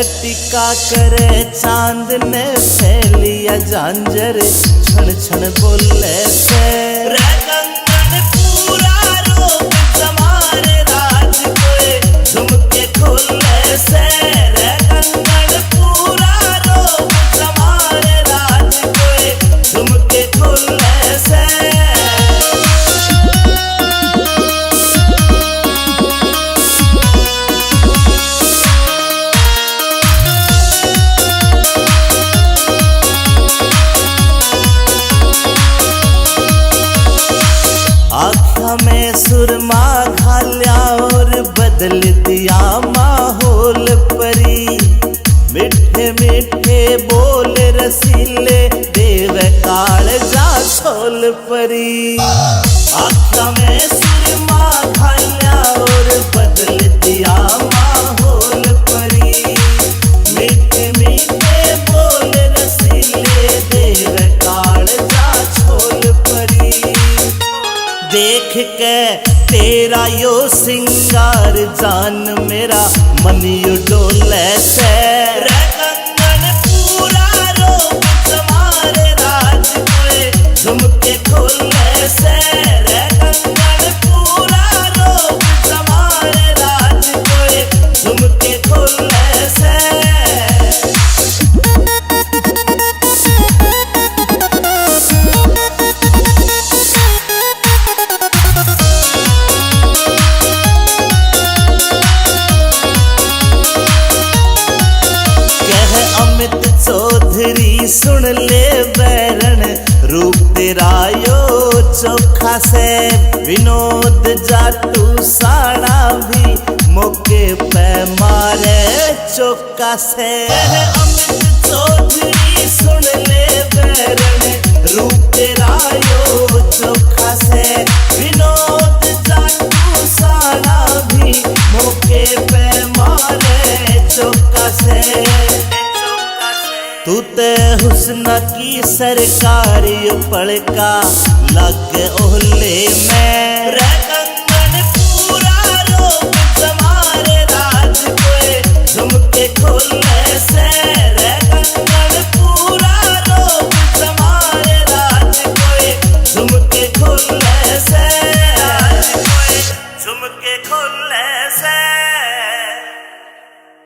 टिका करे चांद ने फैलिया झांझर छण छण बोले से रे कंगन पूरा रूप समारे राज कोए झुमके खोले से रे कंगन पूरा रूप समारे राज कोए झुमके खोले से में सुरमा घाल्या और बदल दिया माहौल परी मिठे मिठे बोल रसीले देव काल जा छोल परी आँखों में सुरमा घाल्या और बदल दिया माहौल परी मिठे मिठे बोल रसीले देव काल जा छोल परी देख के तेरा यो सिंगार जान मेरा मन यू डोले से रे कंगन पूरा रूप समारे राज कोए झुमके खोले से रे कंगन पूरा रूप समारे राज कोए झुमके खोले से अमित चौधरी सुन ले बैरन रूप तेरा यो चोखा से विनोद जाटू साड़ा भी मौके पे मारे चौका से अमित चौधरी सुन ले बैरन रूप तेरा यो चोखा से विनोद जाटू साड़ा भी मौके पे मारे चौका से तू ते हुस्न की सरकारी पड़का लग ओहले में रे कंगन पूरा रूप समारे राज कोए झुमके खोले से